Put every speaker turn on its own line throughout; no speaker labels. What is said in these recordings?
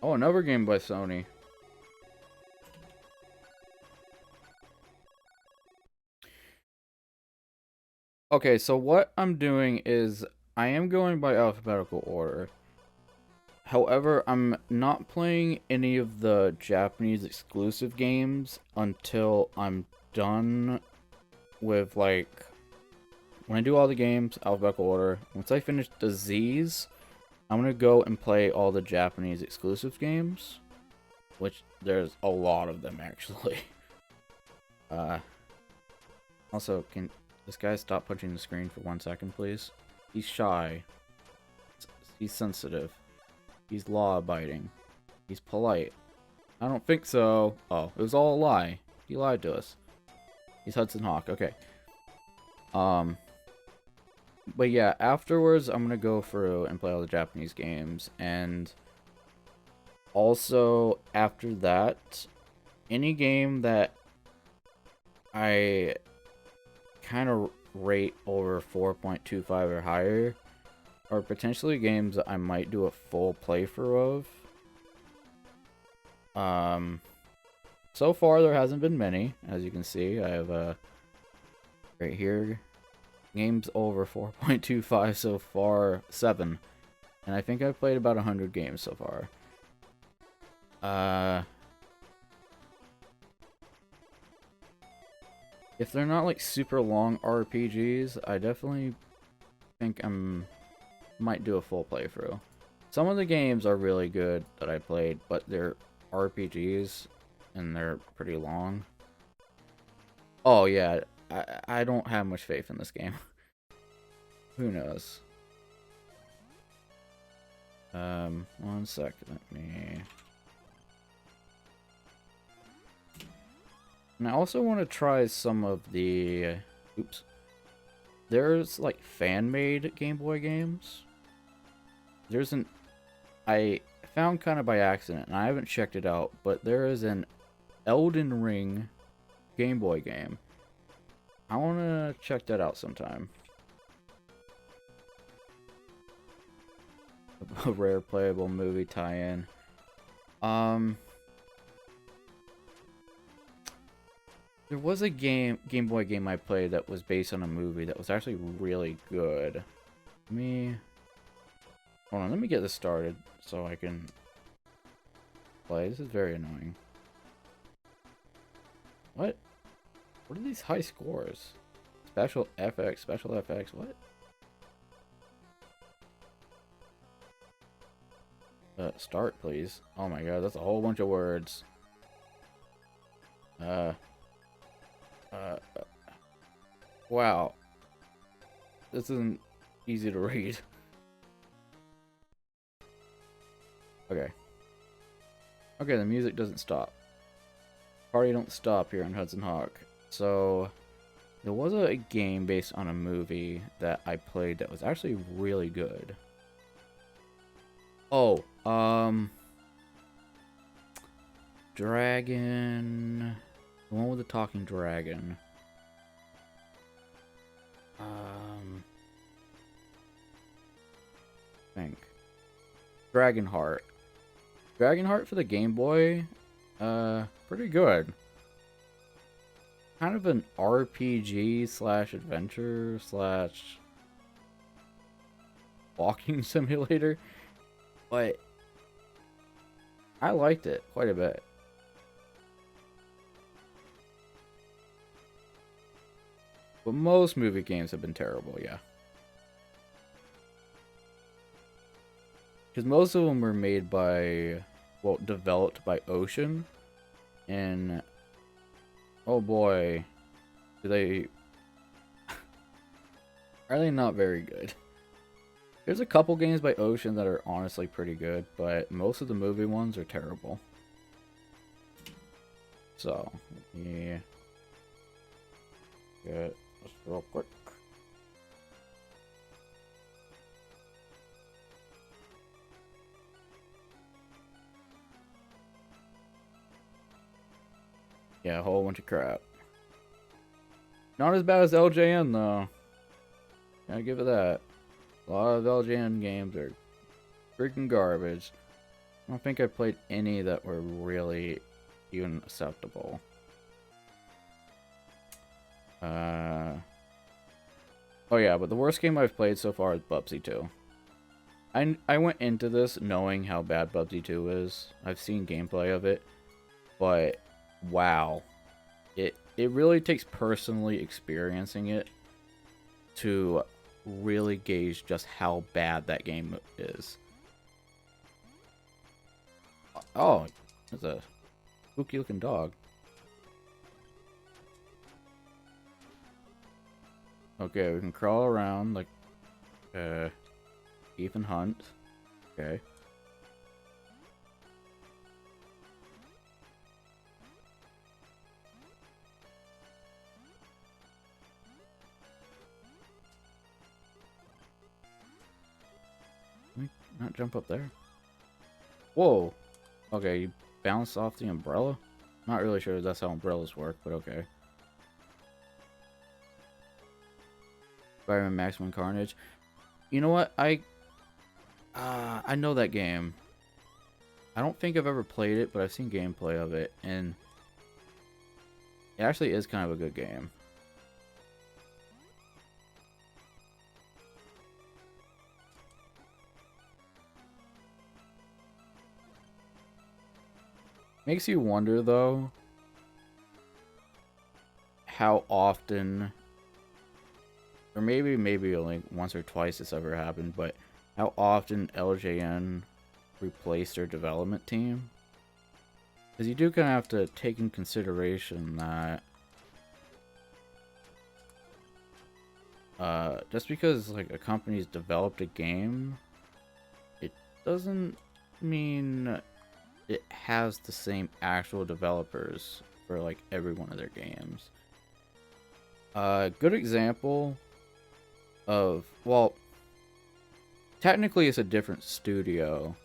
Oh, another game by Sony. Okay, so what I'm doing is I am going by alphabetical order. However, I'm not playing any of the Japanese exclusive games until I'm done with, like, when I do all the games, alphabetical order. Once I finish the Z's, I'm gonna go and play all the Japanese exclusive games, which there's a lot of them actually. Also, can this guy stop punching the screen for 1 second, please? He's shy. He's sensitive. He's law-abiding. He's polite. I don't think so. Oh, it was all a lie. He lied to us. He's Hudson Hawk. Okay. But yeah, afterwards, I'm gonna go through and play all the Japanese games, and also after that, any game that I kind of rate over 4.25 or higher, or potentially games that I might do a full playthrough of. So far there hasn't been many, as you can see. I have right here, games over 4.25 so far, 7. And I think I've played about 100 games so far. If they're not like super long RPGs, I definitely think might do a full playthrough. Some of the games are really good that I played, but they're RPGs and they're pretty long. Oh yeah, I don't have much faith in this game. Who knows? 1 second, let me... And I also want to try some of the... Oops. There's, like, fan-made Game Boy games. There's an... I found kind of by accident, and I haven't checked it out, but there is an Elden Ring Game Boy game. I want to check that out sometime. A rare playable movie tie-in. There was a Game Boy game I played that was based on a movie that was actually really good. Hold on, let me get this started so I can play. This is very annoying. What? What are these high scores? Special FX, what? Start, please. Oh my god, that's a whole bunch of words. Wow. This isn't easy to read. Okay. Okay, the music doesn't stop. Party don't stop here on Hudson Hawk. So, there was a game based on a movie that I played that was actually really good. Oh, Dragon... The one with the talking dragon. I think. Dragonheart. Dragonheart for the Game Boy, pretty good. Kind of an RPG slash adventure slash walking simulator, but I liked it quite a bit. But most movie games have been terrible, yeah. Because most of them were made by, well, developed by Ocean. And, oh boy, do they... are they not very good. There's a couple games by Ocean that are honestly pretty good, but most of the movie ones are terrible. So, yeah. Good. Just real quick. Yeah, a whole bunch of crap. Not as bad as LJN though. Gotta give it that. A lot of LJN games are freaking garbage. I don't think I played any that were really even acceptable. Oh yeah, but the worst game I've played so far is Bubsy 2. I went into this knowing how bad Bubsy 2 is. I've seen gameplay of it, but wow. It really takes personally experiencing it to really gauge just how bad that game is. Oh, there's a spooky looking dog. Okay, we can crawl around like Ethan Hunt. Okay. Can we not jump up there? Whoa. Okay, you bounce off the umbrella? Not really sure that's how umbrellas work, but okay. Spider-Man Maximum Carnage. You know what? I know that game. I don't think I've ever played it, but I've seen gameplay of it, and it actually is kind of a good game. Makes you wonder, though, how often, or maybe only once or twice this ever happened, but how often LJN replaced their development team. Because you do kind of have to take in consideration that just because like a company's developed a game, it doesn't mean it has the same actual developers for like every one of their games. Good example of, well, technically it's a different studio.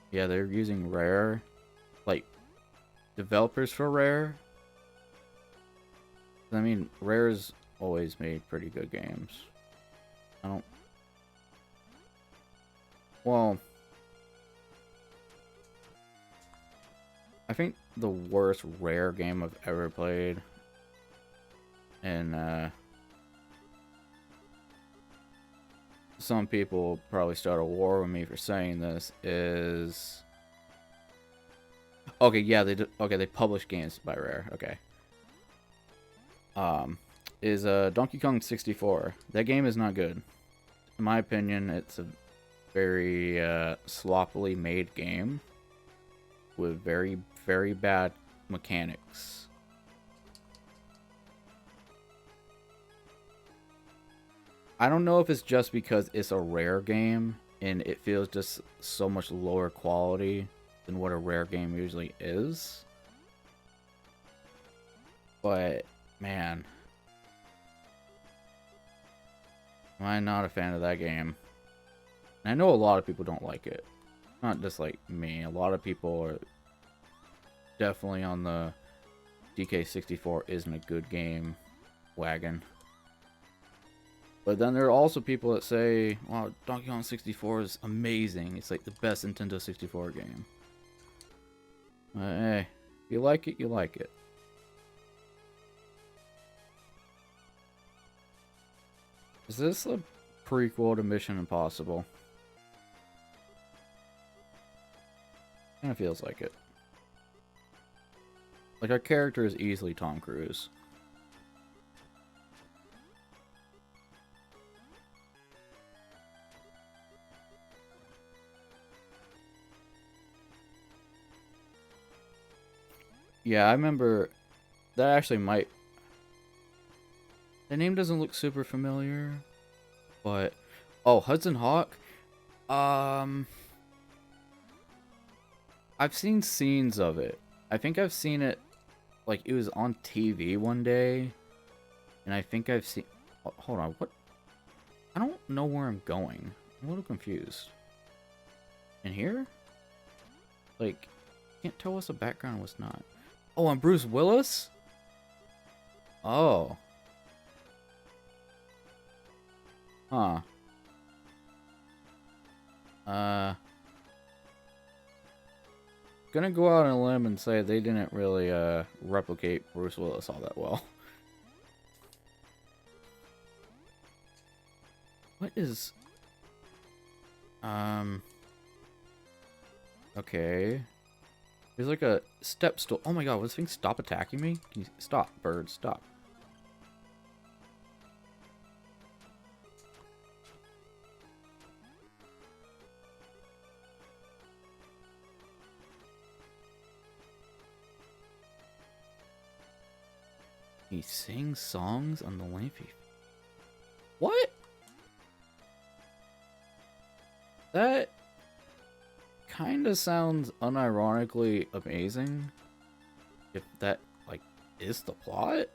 Yeah, they're using Rare, like developers for Rare. I mean, Rare's always made pretty good games. I don't. Well, I think the worst Rare game I've ever played, and some people will probably start a war with me for saying this, is okay. Yeah, they publish games by Rare. Okay. Is Donkey Kong 64. That game is not good. In my opinion, it's a very sloppily made game with very, very bad mechanics. I don't know if it's just because it's a Rare game and it feels just so much lower quality than what a Rare game usually is. But, man, I'm not a fan of that game. And I know a lot of people don't like it. Not just like me. A lot of people are definitely on the DK64 isn't a good game wagon. But then there are also people that say, wow, Donkey Kong 64 is amazing. It's like the best Nintendo 64 game. Hey, if you like it, you like it. Is this a prequel to Mission Impossible? Kinda feels like it. Like, our character is easily Tom Cruise. Yeah, I remember that actually might... The name doesn't look super familiar, but... Oh, Hudson Hawk? I've seen scenes of it. I think I've seen it, like, it was on TV one day, and I think I've seen... Oh, hold on, what? I don't know where I'm going. I'm a little confused. In here? Like, can't tell what's the background was not. Oh, I'm Bruce Willis? Oh. Huh. Gonna go out on a limb and say they didn't really replicate Bruce Willis all that well. What is okay. There's like a step stool. Oh my god, will this thing stop attacking me? Can you stop, bird, stop. He sings songs on the Lampy. What? That kind of sounds unironically amazing. If that, like, is the plot.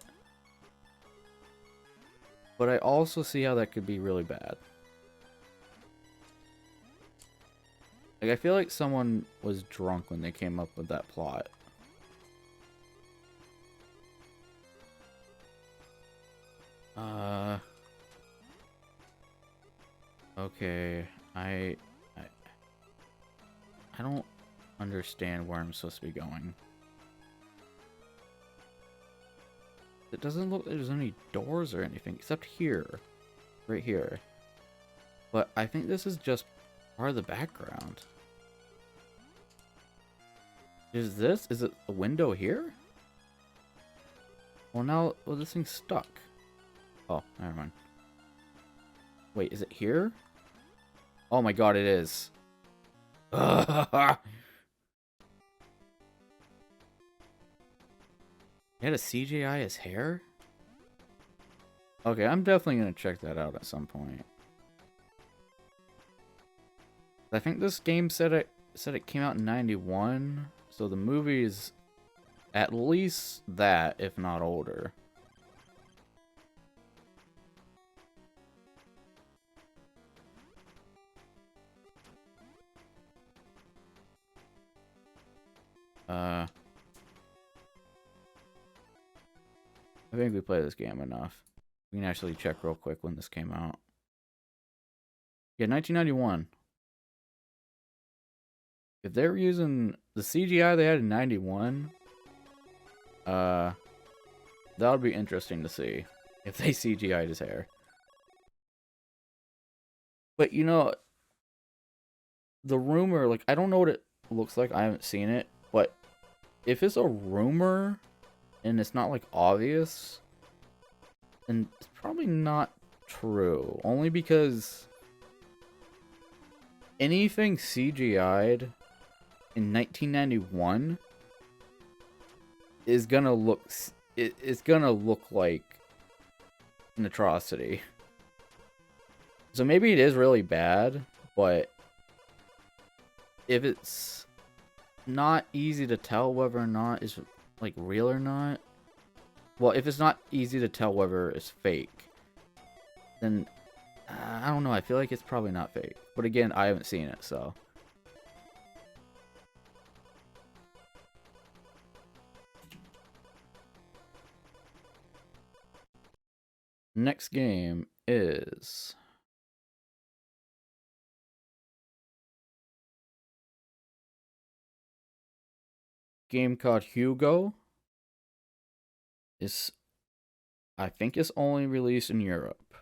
But I also see how that could be really bad. Like, I feel like someone was drunk when they came up with that plot. Okay, I don't understand where I'm supposed to be going. It doesn't look like there's any doors or anything, except here. Right here. But I think this is just part of the background. Is it a window here? Well now, well this thing's stuck. Oh, never mind. Wait, is it here? Oh my god, it is. He had a CGI his hair? Okay, I'm definitely gonna check that out at some point. I think this game said it came out in 91, so the movie is at least that, if not older. I think we played this game enough. We can actually check real quick when this came out. Yeah, 1991. If they were using the CGI they had in 91, that would be interesting to see. If they CGI'd his hair. But, you know, the rumor, like, I don't know what it looks like. I haven't seen it. But if it's a rumor and it's not, like, obvious, then it's probably not true. Only because anything CGI'd in 1991 is gonna look... It's gonna look like an atrocity. So maybe it is really bad, but if it's not easy to tell whether or not it's like real or not, well, if it's not easy to tell whether it's fake, then I don't know. I feel like it's probably not fake. But again, I haven't seen it, so. Next game is game called Hugo. I think it's only released in Europe.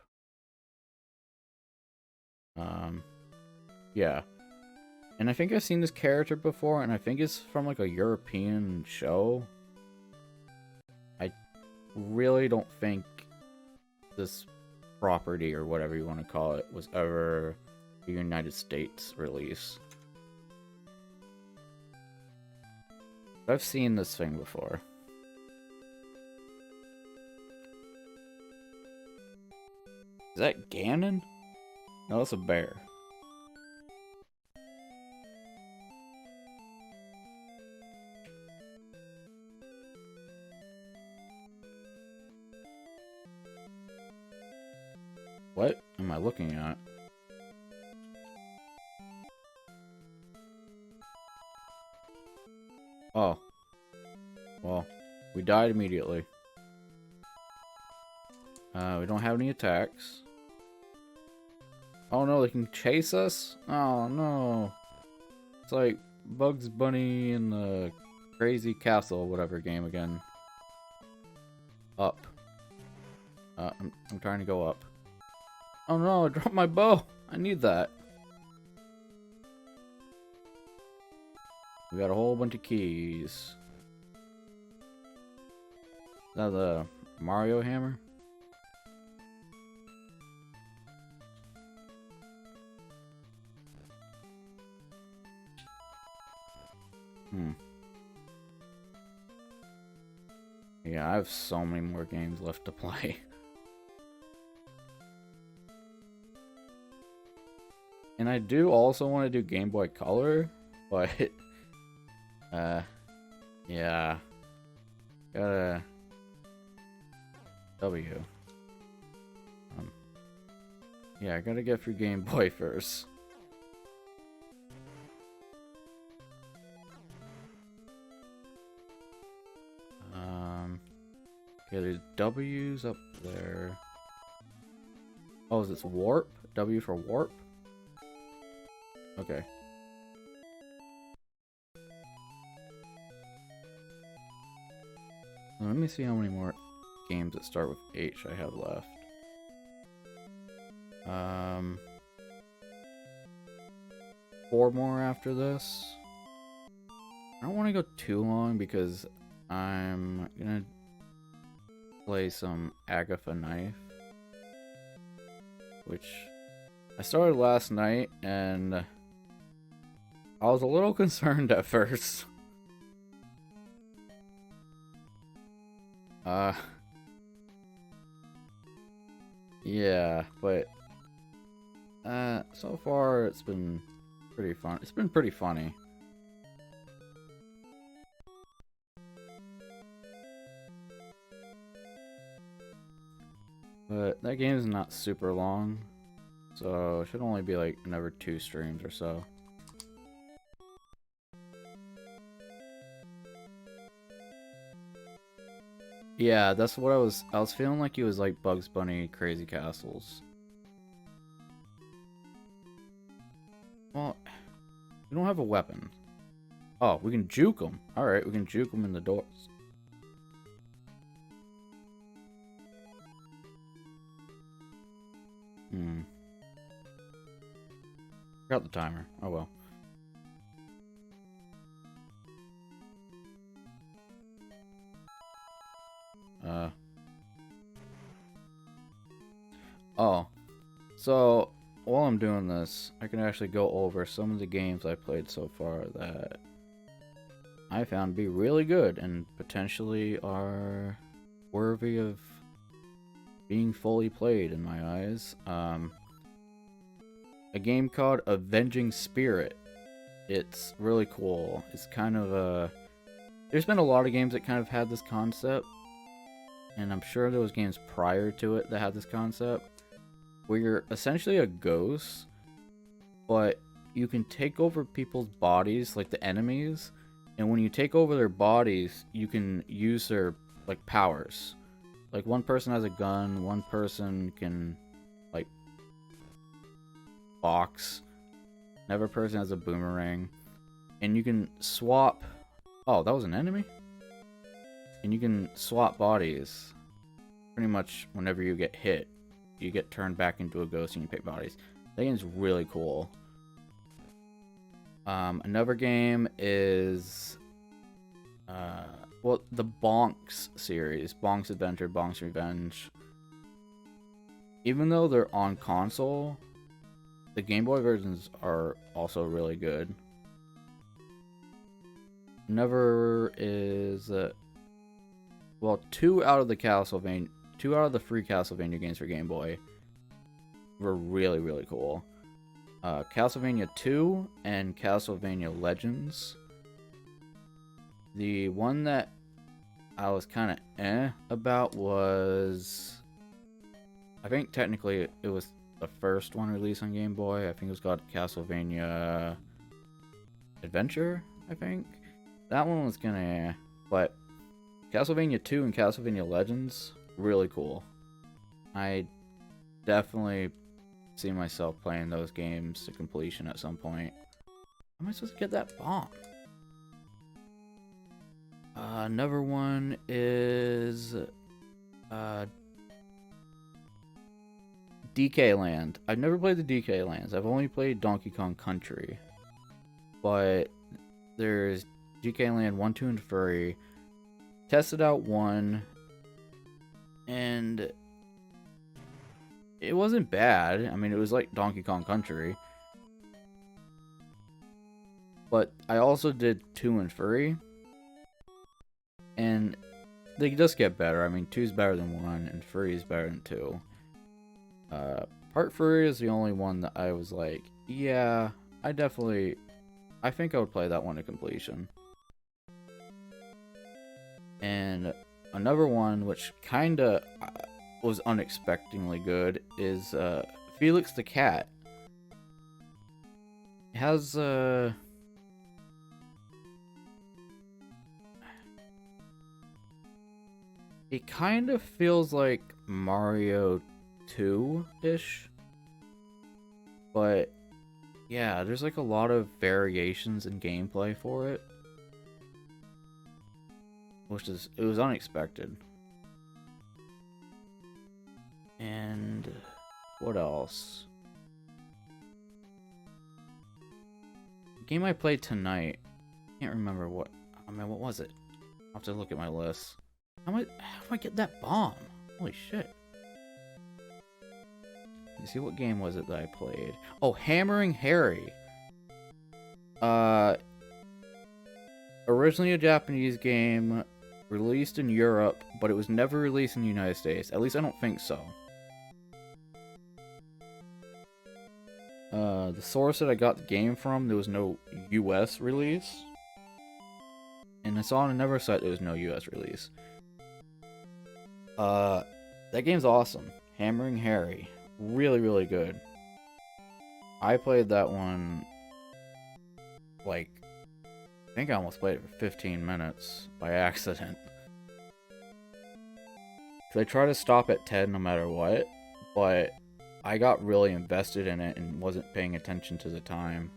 Yeah. And I think I've seen this character before, and I think it's from like a European show. I really don't think this property, or whatever you want to call it, was ever a United States release. I've seen this thing before. Is that Ganon? No, that's a bear. What am I looking at? Oh. Well, we died immediately. We don't have any attacks. Oh no, they can chase us? Oh no. It's like Bugs Bunny in the Crazy Castle, whatever game again. Up. I'm trying to go up. Oh no, I dropped my bow. I need that. We got a whole bunch of keys. Is that the Mario hammer? Yeah, I have so many more games left to play. And I do also want to do Game Boy Color, but yeah. Gotta W. Yeah, I gotta get through Game Boy first. Okay, there's W's up there. Oh, is this warp? W for warp? Okay. Let me see how many more games that start with H I have left. 4 more after this. I don't want to go too long because I'm gonna play some Agatha Knife, which I started last night and I was a little concerned at first. Yeah, but so far it's been pretty fun. It's been pretty funny. But that game is not super long, so it should only be like another 2 streams or so. Yeah, that's what I was feeling like he was like Bugs Bunny Crazy Castles. Well, we don't have a weapon. Oh, we can juke them. Alright, we can juke them in the doors. Forgot the timer. Oh well. Oh. So, while I'm doing this, I can actually go over some of the games I played so far that I found to be really good and potentially are worthy of being fully played in my eyes. A game called Avenging Spirit. It's really cool. It's kind of a... There's been a lot of games that kind of had this concept, and I'm sure there was games prior to it that had this concept, where you're essentially a ghost, but you can take over people's bodies, like the enemies, and when you take over their bodies, you can use their, like, powers. Like, one person has a gun, one person can, like, box, another person has a boomerang, and you can swap... Oh, that was an enemy? And you can swap bodies pretty much whenever you get hit. You get turned back into a ghost and you pick bodies. That game's really cool. Another game is... well, the Bonk's series. Bonk's Adventure, Bonk's Revenge. Even though they're on console, the Game Boy versions are also really good. Another is... well, 2 out of the 3 Castlevania games for Game Boy were really, really cool. Castlevania 2 and Castlevania Legends. The one that I was kind of about was... I think technically it was the first one released on Game Boy. I think it was called Castlevania Adventure, I think. That one was kinda... but Castlevania 2 and Castlevania Legends, really cool. I definitely see myself playing those games to completion at some point. How am I supposed to get that bomb? Another one is DK Land. I've never played the DK Lands. I've only played Donkey Kong Country. But there's DK Land 1, 2, and 3. Tested out 1. And it wasn't bad. I mean, it was like Donkey Kong Country. But I also did 2 and 3. And they just get better. I mean, 2 is better than 1, and 3 is better than 2. Part 3 is the only one that I was like, yeah, I think I would play that one to completion. And another one, which kinda was unexpectedly good, is Felix the Cat. It has it kind of feels like Mario 2-ish. But yeah, there's like a lot of variations in gameplay for it. It was unexpected. And what else? The game I played tonight. Can't remember what. I mean, what was it? I'll have to look at my list. How do I get that bomb? Holy shit. Let me see, what game was it that I played? Oh, Hammering Harry. Originally a Japanese game, released in Europe, but it was never released in the United States. At least I don't think so. The source that I got the game from, there was no US release. And I saw on another site there was no US release. That game's awesome. Hammering Harry. Really, really good. I played that one, like, I think I almost played it for 15 minutes by accident. Cause I try to stop at 10 no matter what, but I got really invested in it and wasn't paying attention to the time.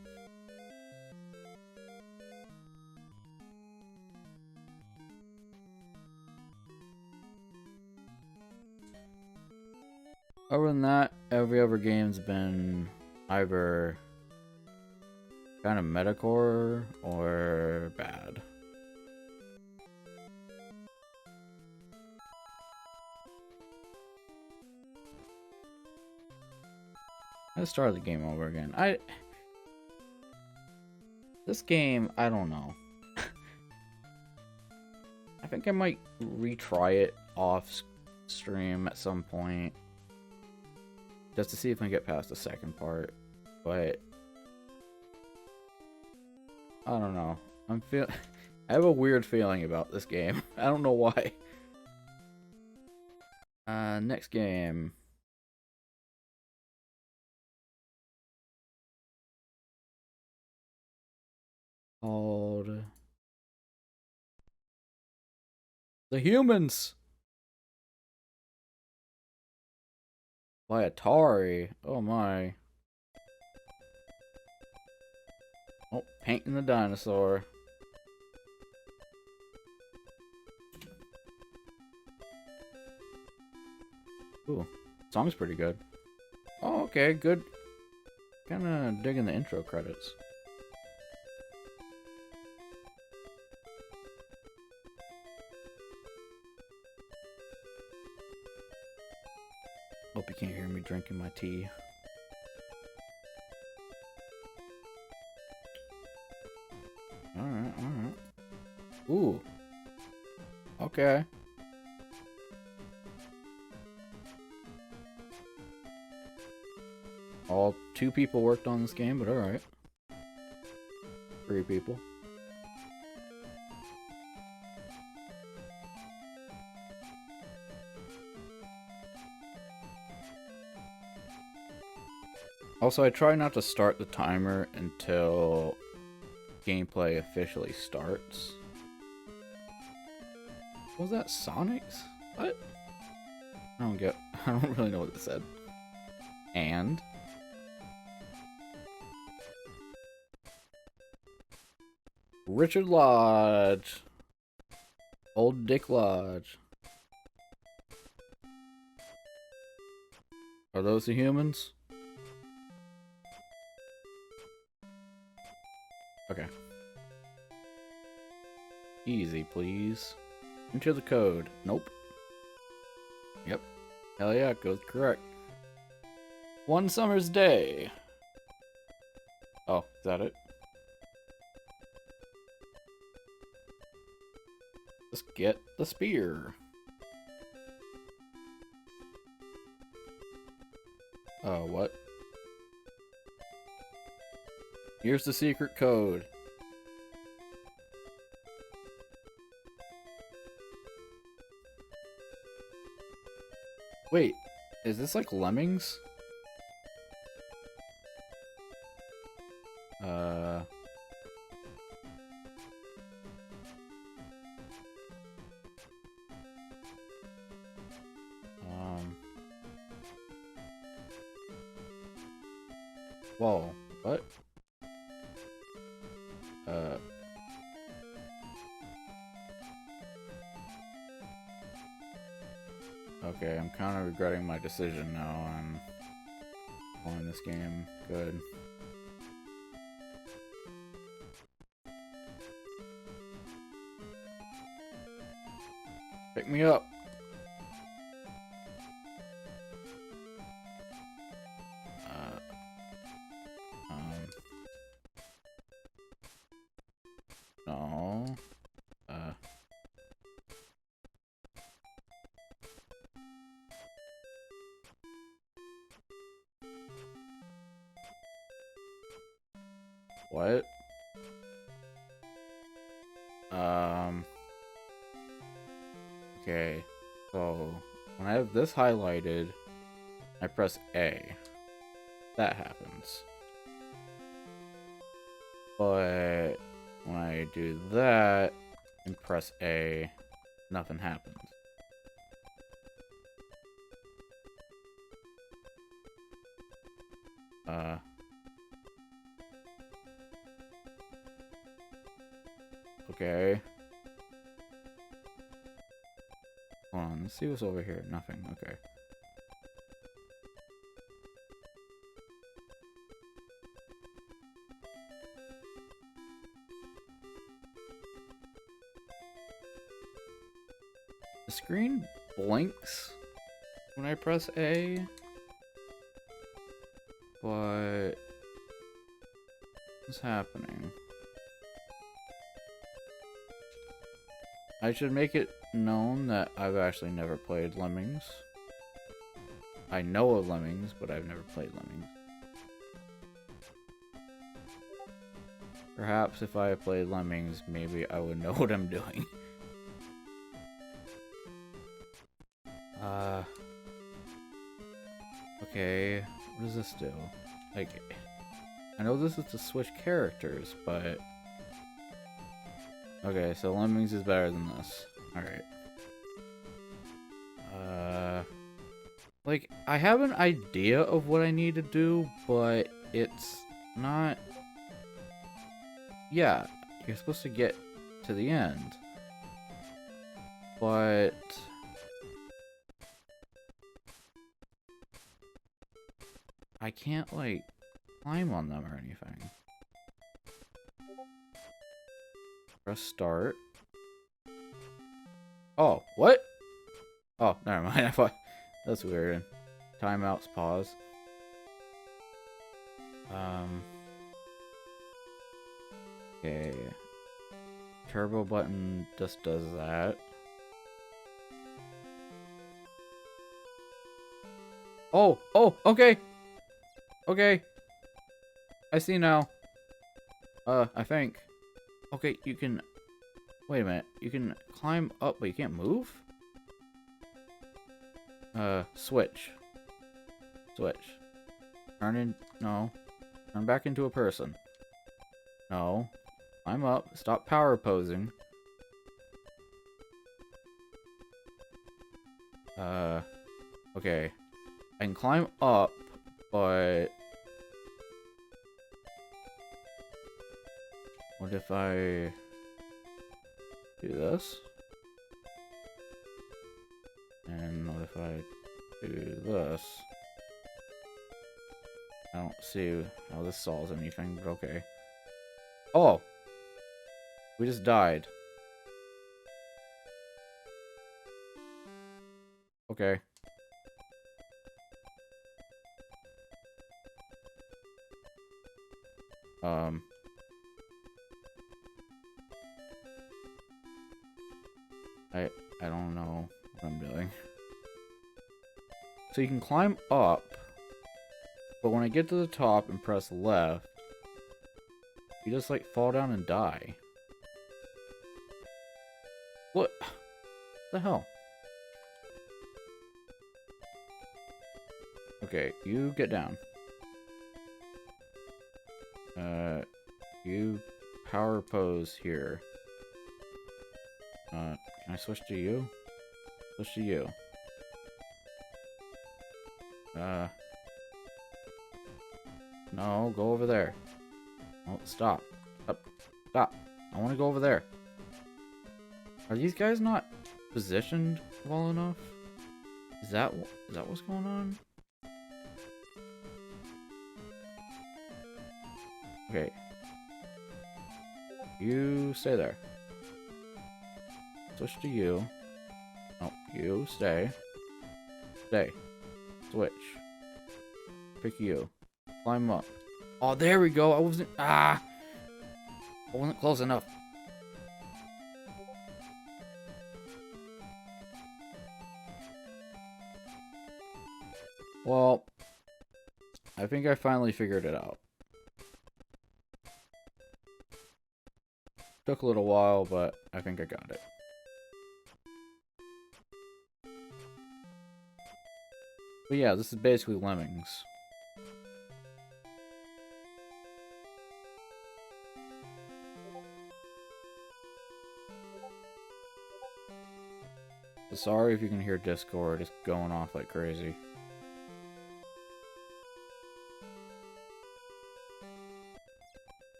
Other than that, every other game's been either kind of metacore or bad. Let's start the game over again. This game, I don't know. I think I might retry it off stream at some point. Just to see if I can get past the second part. But I don't know. I have a weird feeling about this game. I don't know why. Next game. Called The Humans by Atari. Oh my. Oh, painting the dinosaur. Ooh, song's pretty good. Oh, okay, good. Kinda digging the intro credits. Hope you can't hear me drinking my tea. Alright, alright. Ooh. Okay. All 2 people worked on this game, but alright. 3 people. Also, I try not to start the timer until gameplay officially starts. Was that Sonic's? What? I don't really know what it said. And Richard Lodge. Old Dick Lodge. Are those the humans? Okay. Easy, please. Enter the code. Nope. Yep. Hell yeah, goes correct. One summer's day. Oh, is that it? Let's get the spear. Oh, what? Here's the secret code. Wait, is this like Lemmings? Whoa, what? Okay, I'm kind of regretting my decision now on playing this game. Good. Pick me up. No. What? Okay. So, when I have this highlighted, I press A. That happens. But when I do that and press A, nothing happens. Okay. Hold on, let's see what's over here. Nothing, okay. The screen blinks when I press A, but what's happening? I should make it known that I've actually never played Lemmings. I know of Lemmings, but I've never played Lemmings. Perhaps if I played Lemmings, maybe I would know what I'm doing. Okay, what does this do? Like, I know this is to switch characters, but... Okay, so Lemmings is better than this. Alright. Like, I have an idea of what I need to do, but it's not... Yeah, you're supposed to get to the end. But... I can't, like, climb on them or anything. Press start. Oh, what? Oh, never mind. I thought that's weird. Timeouts, pause. Okay. Turbo button just does that. Oh, okay. Okay. I see now. I think. Okay, you can... Wait a minute. You can climb up, but you can't move? Switch. Switch. Turn in... No. Turn back into a person. No. Climb up. Stop power posing. Okay. I can climb up, but... What if I do this? And what if I do this? I don't see how this solves anything, but okay. Oh! We just died. Okay. I don't know what I'm doing. So you can climb up, but when I get to the top and press left, you just like fall down and die. What the hell? Okay, you get down. You power pose here. Can I switch to you? Switch to you. No, go over there. Oh, stop. Stop. Stop. I want to go over there. Are these guys not positioned well enough? Is that what's going on? Okay. You stay there. Switch to you. Oh, you stay. Stay. Switch. Pick you. Climb up. Oh, there we go. I wasn't close enough. Well, I think I finally figured it out. Took a little while, but I think I got it. But yeah, this is basically Lemmings. So sorry if you can hear Discord, it's going off like crazy.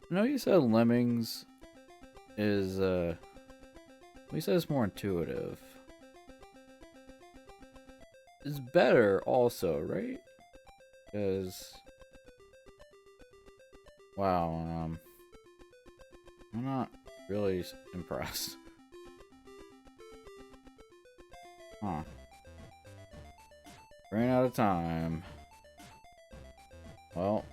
I know you said Lemmings is, you said it's more intuitive. It's better also, right? Because, wow, I'm not really impressed. Huh. Ran out of time. Well.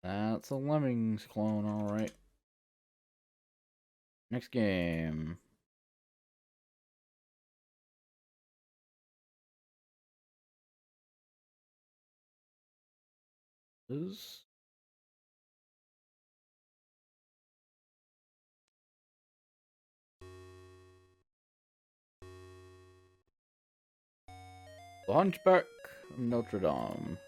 That's a Lemmings clone, alright. Next game. Is The Hunchback of Notre Dame.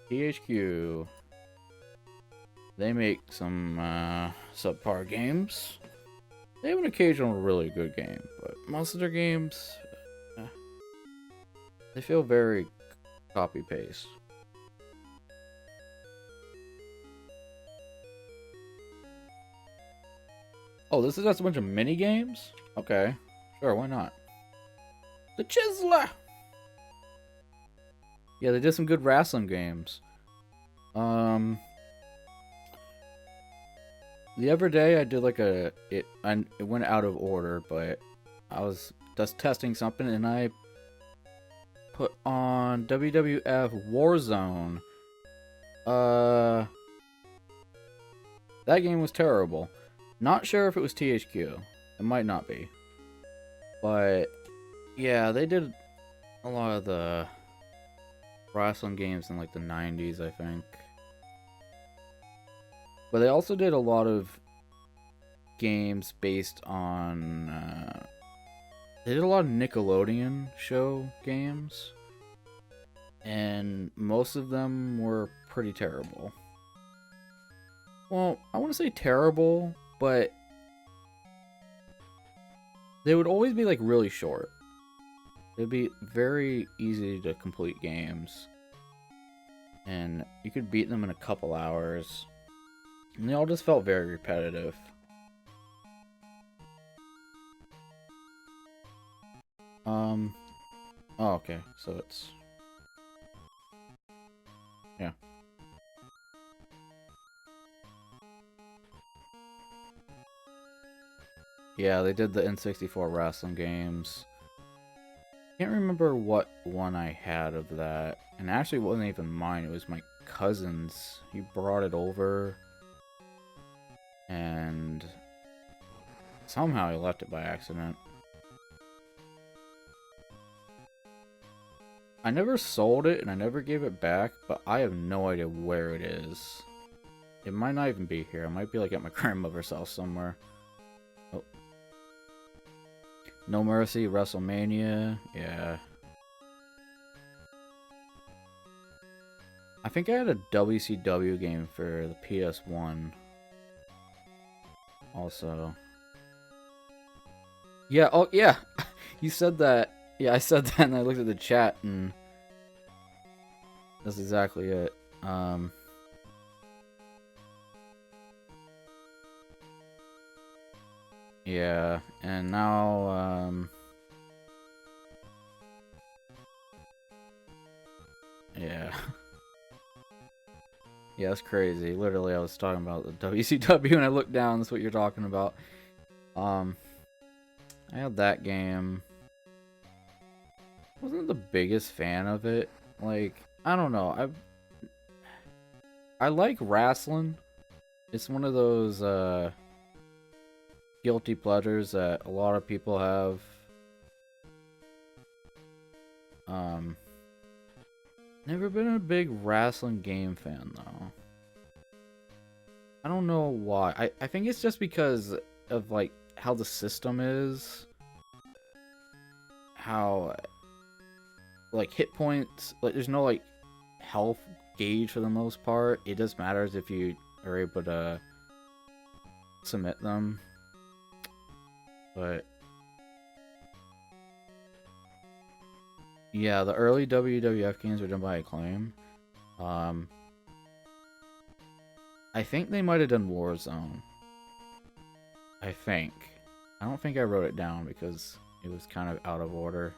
THQ. They make some subpar games. They have an occasional really good game, but most of their games, they feel very copy-paste. Oh, this is just a bunch of mini games? Okay, sure, why not? The Chiseler! Yeah, they did some good wrestling games. The other day I did like it went out of order, but I was just testing something and I put on WWF Warzone. That game was terrible. Not sure if it was THQ. It might not be. But yeah, they did a lot of the wrestling games in like the 90s, I think. But they also did a lot of games based on... they did a lot of Nickelodeon show games. And most of them were pretty terrible. Well, I want to say terrible, but they would always be like really short. It'd be very easy to complete games. And you could beat them in a couple hours. And they all just felt very repetitive. Oh, okay, so it's... yeah. Yeah, they did the N64 wrestling games. Can't remember what one I had of that. And actually it wasn't even mine, it was my cousin's. He brought it over. And somehow he left it by accident. I never sold it and I never gave it back, but I have no idea where it is. It might not even be here. It might be like at my grandmother's house somewhere. Oh. No Mercy, WrestleMania, yeah. I think I had a WCW game for the PS1. Also. Yeah, oh yeah! You said that. Yeah, I said that and I looked at the chat and that's exactly it. Yeah, and now, yeah. Yeah, that's crazy. Literally, I was talking about the WCW and I looked down, that's what you're talking about. I had that game. Wasn't the biggest fan of it. Like, I don't know. I like wrestling. It's one of those guilty pleasures that a lot of people have. Never been a big wrestling game fan though. I don't know why. I think it's just because of like how the system is. How like hit points, like there's no like health gauge for the most part. It just matters if you are able to submit them. But yeah, the early WWF games were done by Acclaim. I think they might have done Warzone. I think. I don't think I wrote it down because it was kind of out of order.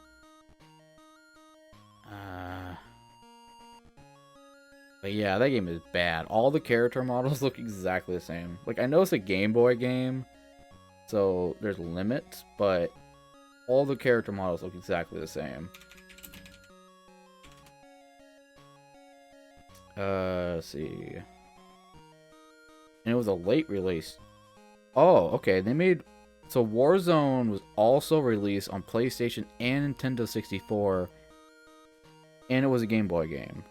But yeah, that game is bad. All the character models look exactly the same. Like, I know it's a Game Boy game, so there's limits, but all the character models look exactly the same. Let's see. And it was a late release. Oh, okay. They made... So Warzone was also released on PlayStation and Nintendo 64. And it was a Game Boy game.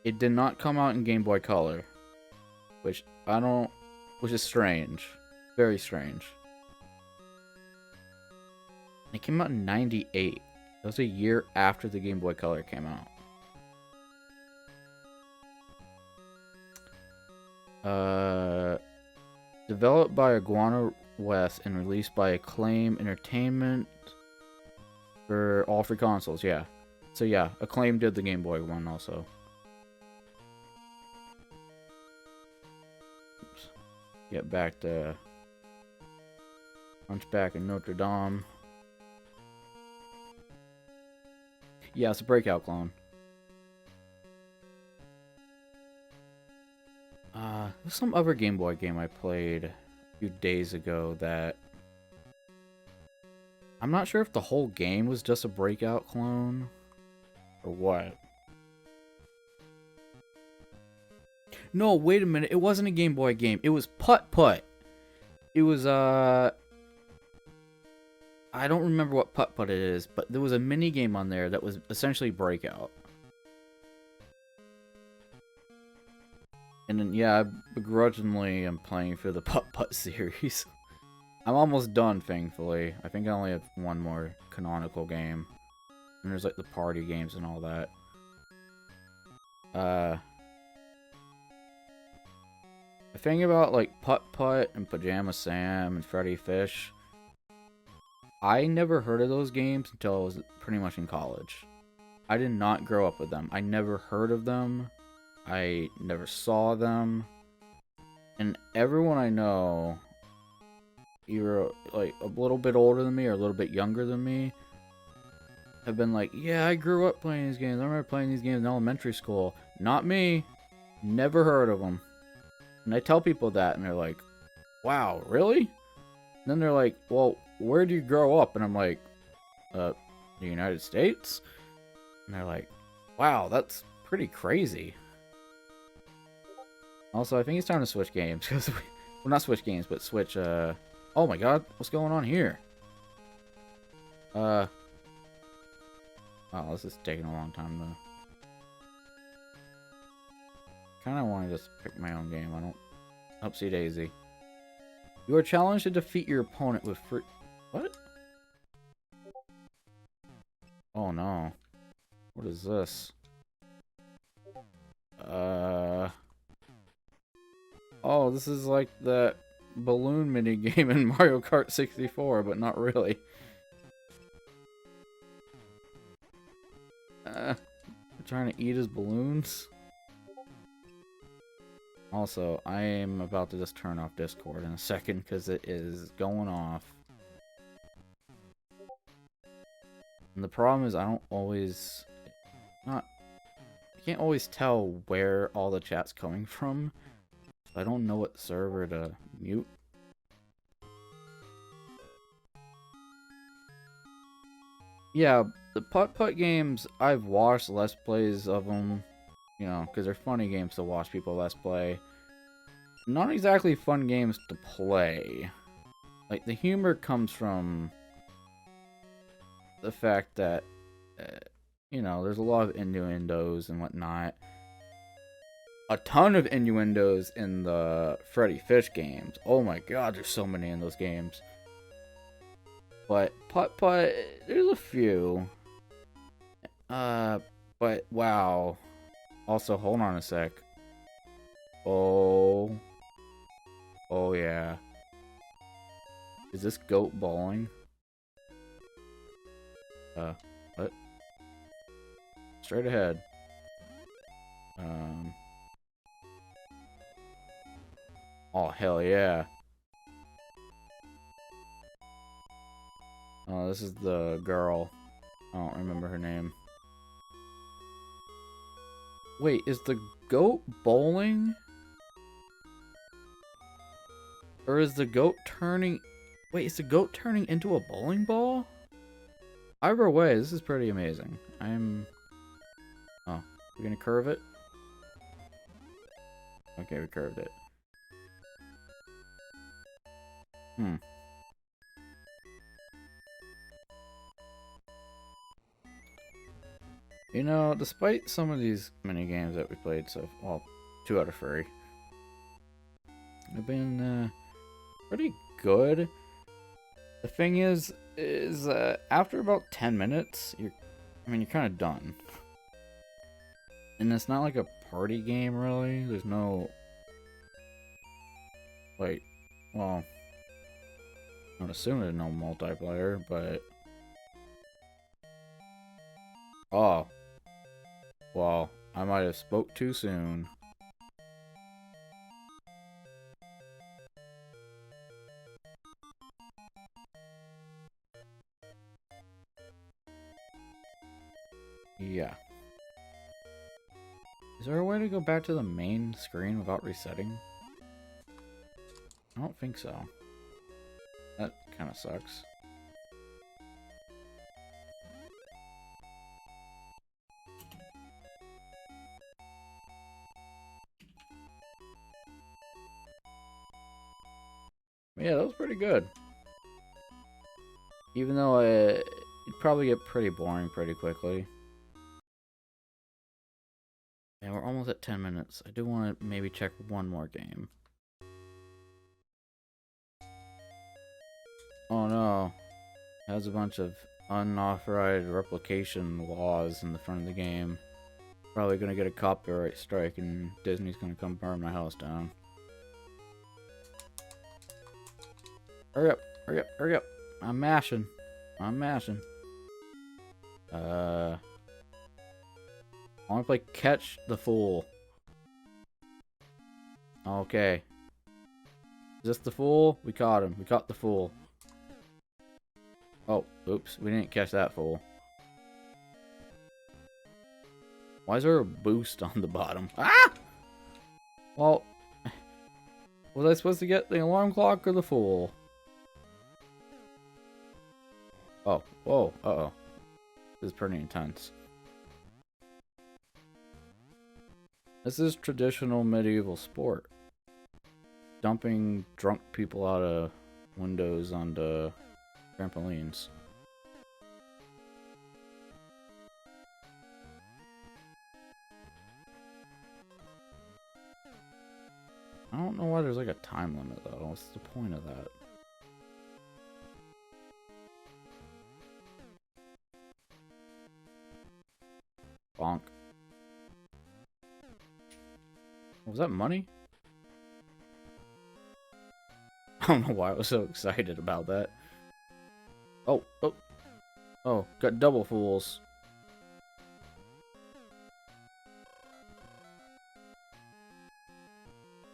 It did not come out in Game Boy Color. Which is strange. Very strange. It came out in 98. That was a year after the Game Boy Color came out. Developed by Iguana West and released by Acclaim Entertainment for all three consoles, yeah. So yeah, Acclaim did the Game Boy one also. Oops. Get back to Hunchback in Notre Dame. Yeah, it's a Breakout clone. There's some other Game Boy game I played a few days ago that... I'm not sure if the whole game was just a Breakout clone or what. No, wait a minute. It wasn't a Game Boy game. It was Putt Putt. It was, I don't remember what Putt Putt it is, but there was a mini game on there that was essentially Breakout. And then, yeah, I begrudgingly am playing for the Putt-Putt series. I'm almost done, thankfully. I think I only have one more canonical game. And there's, like, the party games and all that. The thing about, like, Putt-Putt and Pajama Sam and Freddy Fish, I never heard of those games until I was pretty much in college. I did not grow up with them. I never heard of them. I never saw them. And everyone I know, either like a little bit older than me or a little bit younger than me, have been like, yeah, I grew up playing these games. I remember playing these games in elementary school. Not me. Never heard of them. And I tell people that, and they're like, wow, really? And then they're like, well, where do you grow up? And I'm like, the United States? And they're like, wow, that's pretty crazy. Also, I think it's time to switch games. Well, not switch games, but switch, oh my god, what's going on here? Wow, this is taking a long time, though. Kinda want to just pick my own game. I don't... Upsy daisy. You are challenged to defeat your opponent with free... What? Oh no. What is this? Oh, this is like that balloon mini game in Mario Kart 64, but not really. Trying to eat his balloons. Also, I am about to just turn off Discord in a second because it is going off. And the problem is I don't always... I can't always tell where all the chat's coming from. I don't know what server to mute. Yeah, the Putt-Putt games, I've watched Let's Plays of them. You know, because they're funny games to watch people Let's Play. Not exactly fun games to play. Like, the humor comes from the fact that, you know, there's a lot of innuendos and whatnot. A ton of innuendos in the Freddy Fish games. Oh my god, there's so many in those games. But Putt-Putt, there's a few. But wow. Also, hold on a sec. Oh yeah. Is this goat bowling? What? Straight ahead. Oh, hell yeah. Oh, this is the girl. I don't remember her name. Wait, is the goat bowling? Or is the goat turning... Wait, is the goat turning into a bowling ball? Either way, this is pretty amazing. Oh, we're gonna curve it? Okay, we curved it. You know, despite some of these mini games that we played, so well, 2 out of 3 have been pretty good. The thing is after about 10 minutes, you're kind of done. And it's not like a party game, really. There's no, like, well, I'm assuming there's no multiplayer, but oh, well, I might have spoke too soon. Yeah. Is there a way to go back to the main screen without resetting? I don't think so. That kind of sucks. Yeah, that was pretty good. Even though it'd probably get pretty boring pretty quickly. And we're almost at 10 minutes. I do want to maybe check one more game. Oh no. It has a bunch of unauthorized replication laws in the front of the game. Probably gonna get a copyright strike and Disney's gonna come burn my house down. Hurry up, hurry up, hurry up. I'm mashing. I'm mashing. I wanna play Catch the Fool. Okay. Is this the fool? We caught him. We caught the fool. Oh, oops. We didn't catch that fool. Why is there a boost on the bottom? Ah! Well, was I supposed to get the alarm clock or the fool? Oh, whoa, uh-oh. This is pretty intense. This is traditional medieval sport. Dumping drunk people out of windows onto trampolines. I don't know why there's like a time limit though. What's the point of that? Bonk. Was that money? I don't know why I was so excited about that. Oh, oh. Oh, got double fools.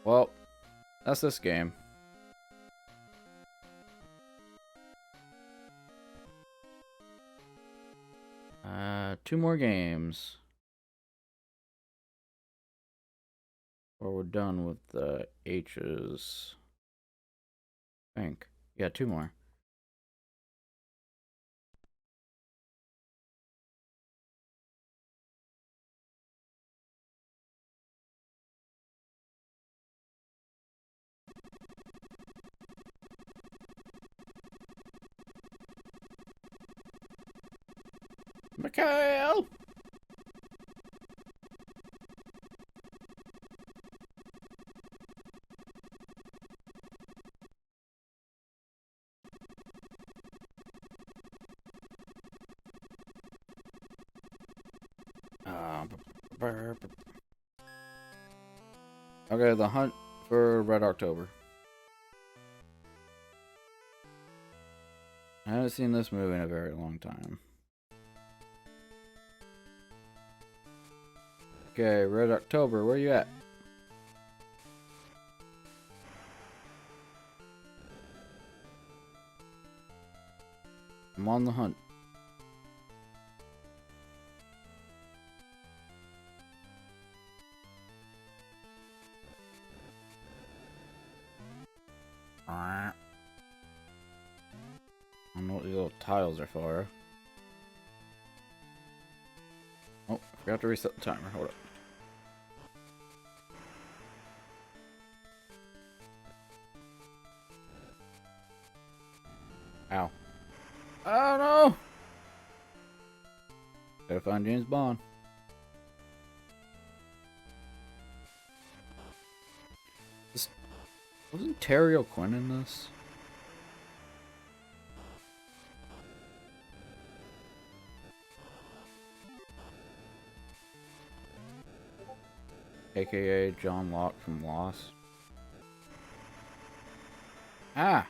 Well, that's this game. Two more games. Or we're done with the H's. I think. Yeah, two more. Mikhail! Okay, the hunt for Red October. I haven't seen this movie in a very long time. Okay, Red October, where you at? I'm on the hunt. I don't know what these little tiles are for. Oh, I forgot to reset the timer. Hold up. Ow. Oh no! Gotta find James Bond. Wasn't Terry O'Quinn in this? AKA John Locke from Lost. Ah!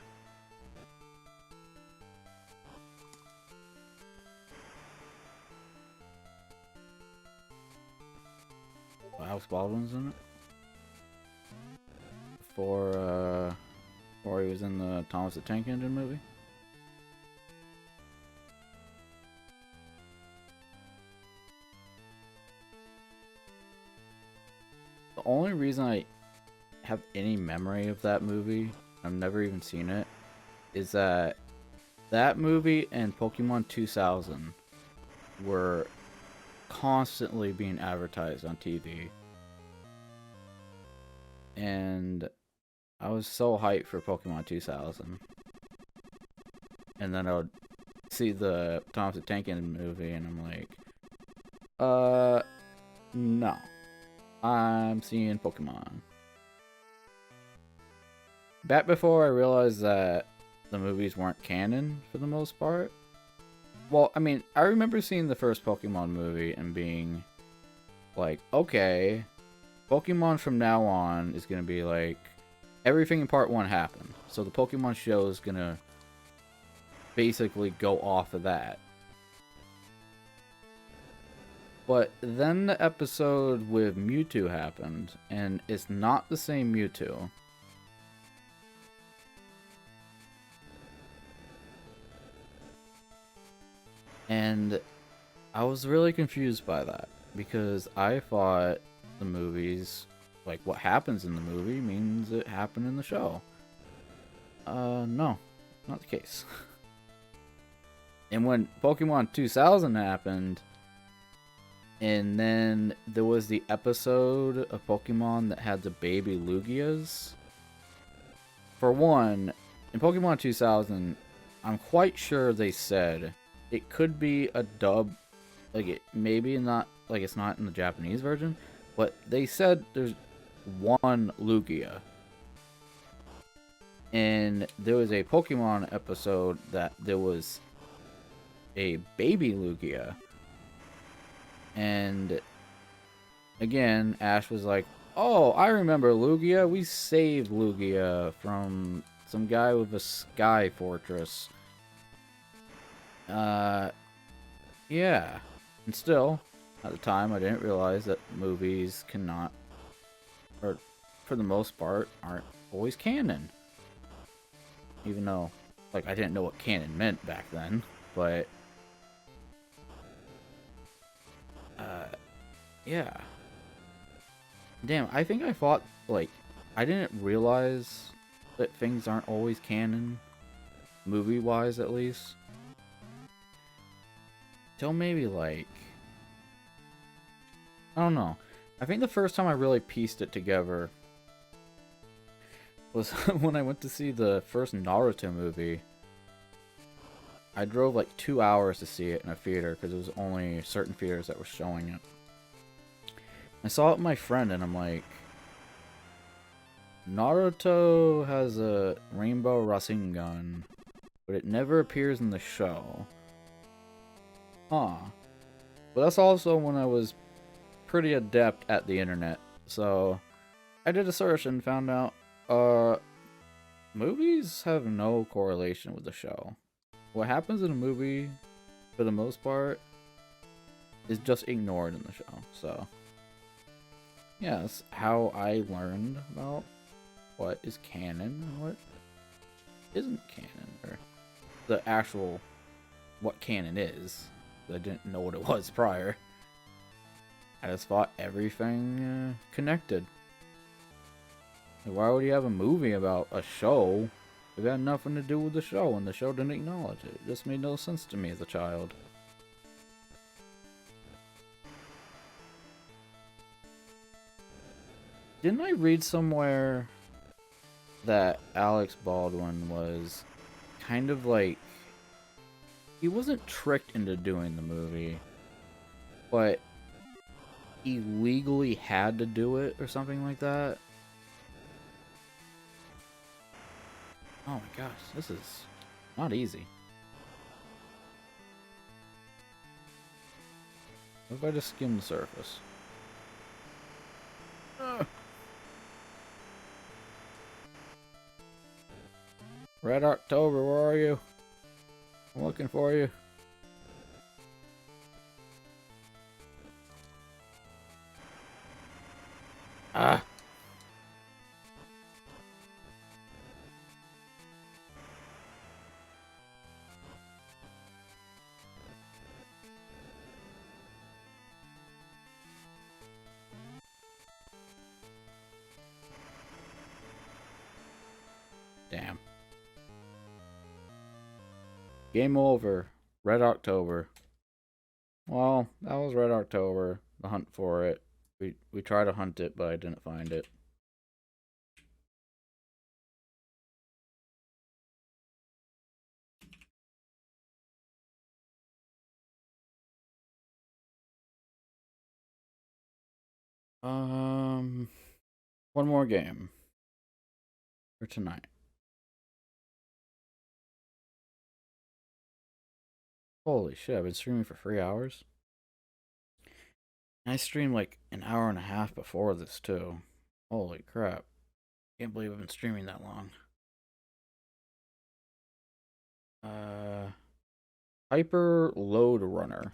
Alex Baldwin's in it? Before he was in the Thomas the Tank Engine movie? The only reason I have any memory of that movie, I've never even seen it, is that movie and Pokemon 2000 were constantly being advertised on TV. And I was so hyped for Pokemon 2000. And then I would see the Thomas the Tank Engine movie and I'm like, no. I'm seeing Pokemon. Back before I realized that the movies weren't canon for the most part. Well, I mean, I remember seeing the first Pokemon movie and being like, okay, Pokemon from now on is going to be like, everything in part 1 happened. So the Pokemon show is going to basically go off of that. But then the episode with Mewtwo happened, and it's not the same Mewtwo. And I was really confused by that, because I thought the movies, like what happens in the movie, means it happened in the show. No, not the case. And when Pokemon 2000 happened, and then there was the episode of Pokemon that had the baby Lugias. For one, in Pokemon 2000, I'm quite sure they said it could be a dub, like it maybe not, like it's not in the Japanese version, but they said there's one Lugia. And there was a Pokemon episode that there was a baby Lugia. And again, Ash was like, oh, I remember Lugia. We saved Lugia from some guy with a sky fortress. Yeah. And still, at the time, I didn't realize that movies cannot, or for the most part, aren't always canon. Even though, like, I didn't know what canon meant back then, but yeah. Damn, I think I thought, like, I didn't realize that things aren't always canon, movie-wise at least. Till maybe, like, I don't know. I think the first time I really pieced it together was when I went to see the first Naruto movie. I drove like 2 hours to see it in a theater because it was only certain theaters that were showing it. I saw it with my friend and I'm like, Naruto has a rainbow Rasengan, but it never appears in the show. Huh. But that's also when I was pretty adept at the internet, so I did a search and found out, movies have no correlation with the show. What happens in a movie, for the most part, is just ignored in the show, so yeah, that's how I learned about what is canon and what isn't canon, or the actual what canon is. I didn't know what it was prior. I just thought everything connected. Like, why would you have a movie about a show if it had nothing to do with the show and the show didn't acknowledge it? It just made no sense to me as a child. Didn't I read somewhere that Alex Baldwin was kind of like, he wasn't tricked into doing the movie, but he legally had to do it or something like that? Oh my gosh, this is not easy. What if I just skim the surface? Red October, where are you? I'm looking for you. Ah! Damn. Game over. Red October. Well, that was Red October. The hunt for it. We tried to hunt it, but I didn't find it. One more game for tonight. Holy shit, I've been streaming for 3 hours. I streamed like an hour and a half before this too. Holy crap. Can't believe I've been streaming that long. Hyper Load Runner.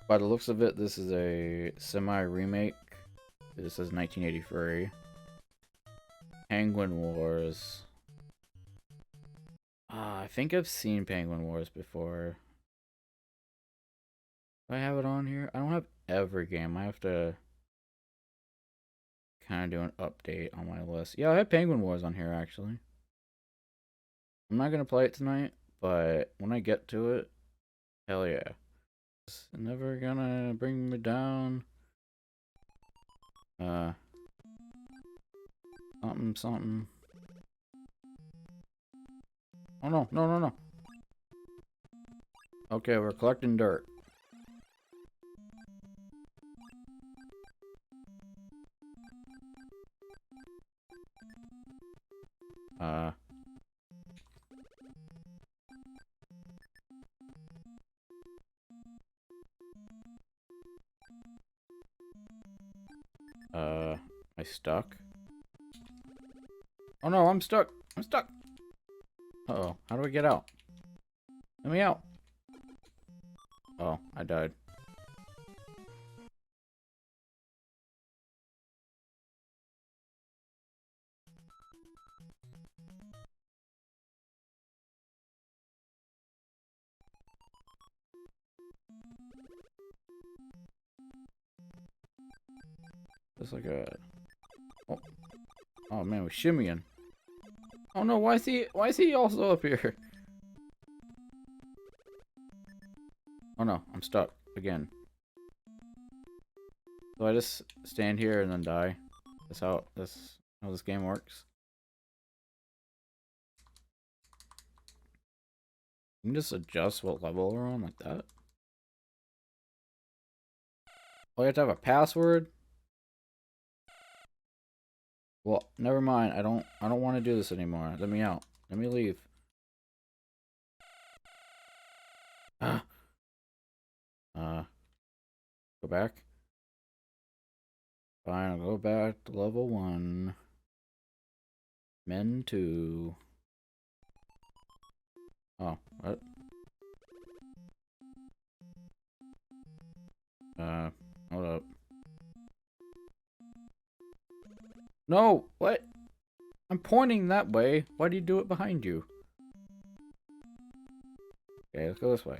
By the looks of it, this is a semi-remake. It says 1983. Penguin Wars. I think I've seen Penguin Wars before. Do I have it on here? I don't have every game. I have to kind of do an update on my list. Yeah, I have Penguin Wars on here, actually. I'm not going to play it tonight, but when I get to it, hell yeah. It's never gonna bring me down. Something, something. Oh no, no, no, no. Okay, we're collecting dirt. Am I stuck? Oh no, I'm stuck. I'm stuck. Uh-oh, how do I get out? Let me out. Oh, I died. It's like a... Oh. Oh man, we're shimmying. Oh no, why is he also up here? Oh no, I'm stuck again. So I just stand here and then die. That's how this game works. You can just adjust what level we're on like that. Oh, you have to have a password? Well, never mind. I don't want to do this anymore. Let me out. Let me leave. Ah. Go back. Fine, I'll go back to level 1. Men 2. Oh, what? Hold up. No! What? I'm pointing that way. Why do you do it behind you? Okay, let's go this way.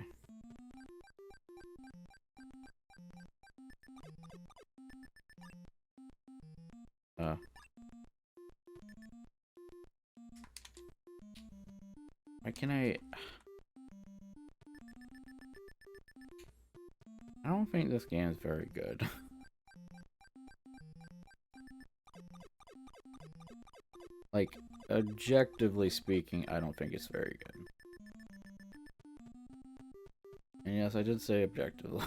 Why can I don't think this game is very good. Like, objectively speaking, I don't think it's very good. And yes, I did say objectively.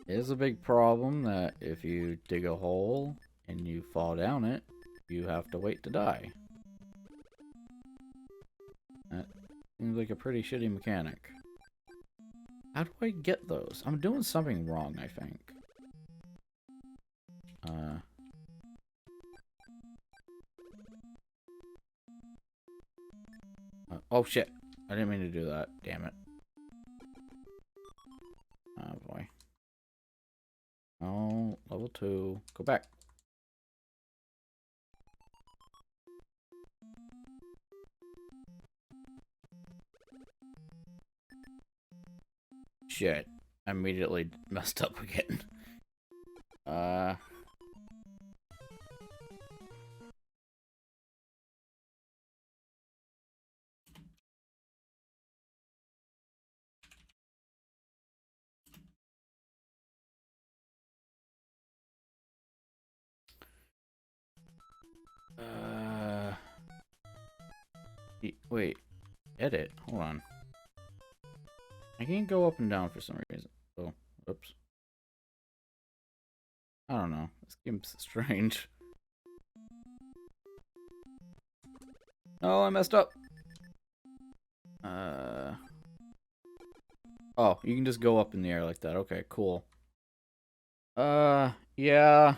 It is a big problem that if you dig a hole and you fall down it, you have to wait to die. That seems like a pretty shitty mechanic. How do I get those? I'm doing something wrong, I think. Oh shit. I didn't mean to do that. Damn it. Oh boy. Oh, level 2. Go back. Shit. I immediately messed up again. Wait. Edit. Hold on. I can't go up and down for some reason. Oh, oops. I don't know. This game's strange. Oh, I messed up. Oh, you can just go up in the air like that. Okay, cool. Yeah.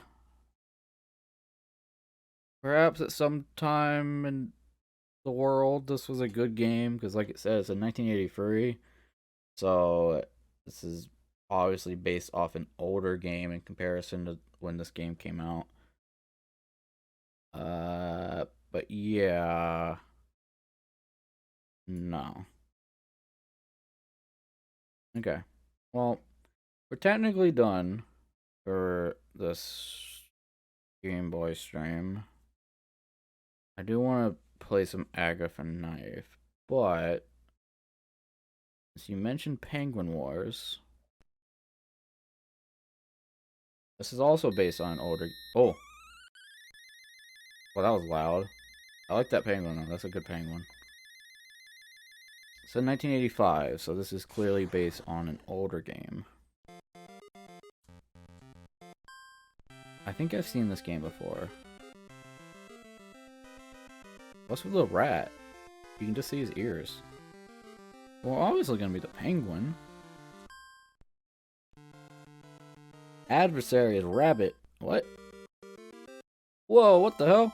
Perhaps at some time in the world, this was a good game, because like it says, in 1983. So, this is obviously based off an older game in comparison to when this game came out. But yeah. No. Okay. Well, we're technically done for this Game Boy stream. I do want to play some Agatha Knife, but as you mentioned Penguin Wars, this is also based on an older. Oh, well, that was loud. I like that penguin though. That's a good penguin. It's in 1985, so this is clearly based on an older game. I think I've seen this game before. What's with the rat? You can just see his ears. Well, obviously gonna be the penguin. Adversary is rabbit. What? Whoa, what the hell?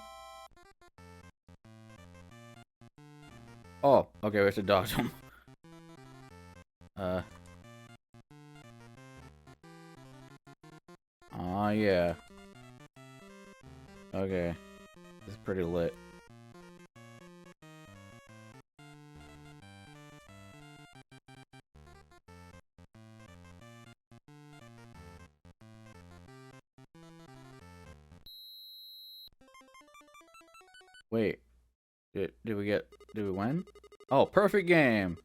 Oh, okay, we have to dodge him. Oh yeah. Okay. This is pretty lit. Wait. Did we win? Oh, perfect game!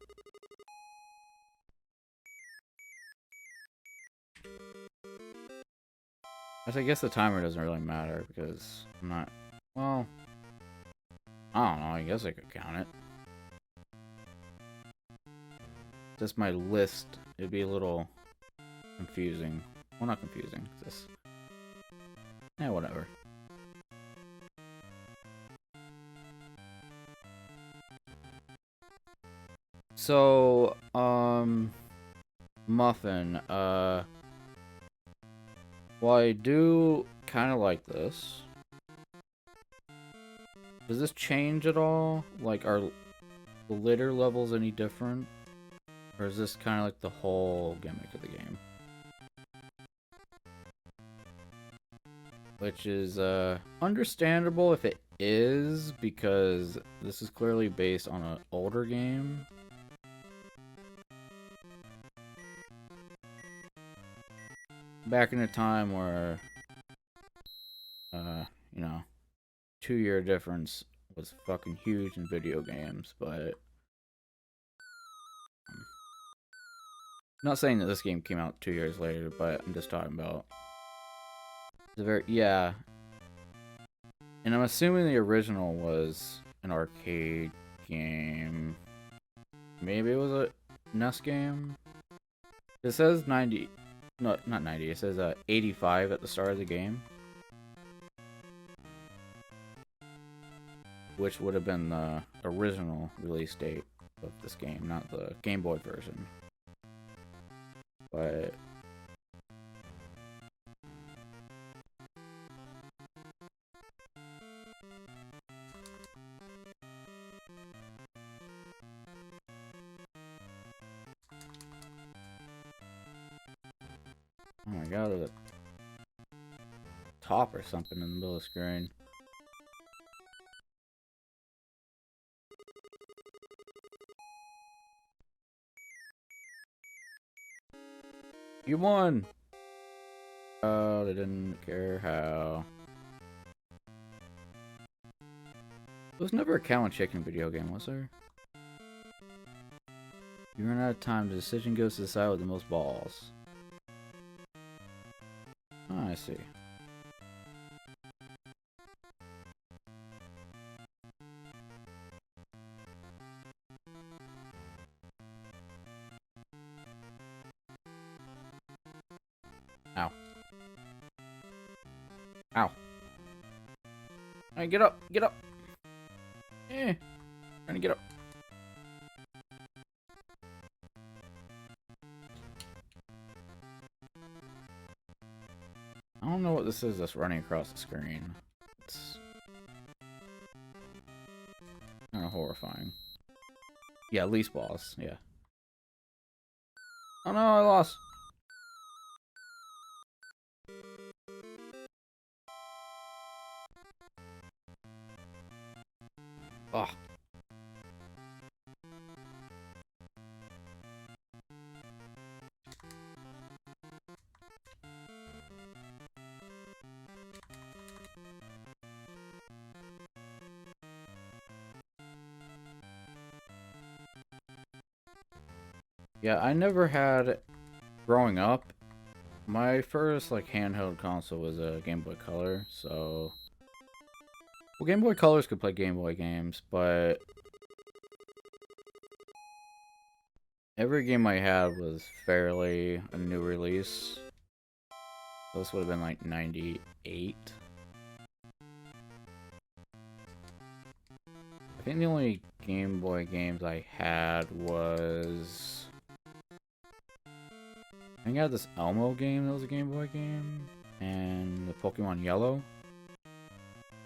I guess the timer doesn't really matter because I'm not. Well, I don't know. I guess I could count it. Just my list. It'd be a little confusing. Well, not confusing. Just. Yeah, whatever. So, Muffin, well, I do kind of like this. Does this change at all? Like, are the litter levels any different? Or is this kind of like the whole gimmick of the game? Which is, understandable if it is, because this is clearly based on an older game. Back in a time where, you know, 2-year difference was fucking huge in video games, but not saying that this game came out 2 years later, but I'm just talking about the very, yeah. And I'm assuming the original was an arcade game. Maybe it was a NES game. It says 90, no, not 90, it says 85 at the start of the game. Which would have been the original release date of this game, not the Game Boy version. But oh my god, there's a top or something in the middle of the screen. You won! Oh, they didn't care how. There was never a cow and chicken video game, was there? You run out of time, the decision goes to the side with the most balls. Oh, I see. Alright, get up, get up. Trying to get up. I don't know what this is that's running across the screen. It's kind of horrifying. Yeah, lease boss, yeah. Oh no, I lost. Oh. Yeah, I never had, growing up, my first, like, handheld console was a Game Boy Color, so... Well, Game Boy Colors could play Game Boy games, but... every game I had was fairly a new release. So this would have been, like, 98. I think the only Game Boy games I had was... I think I had this Elmo game that was a Game Boy game, and the Pokemon Yellow,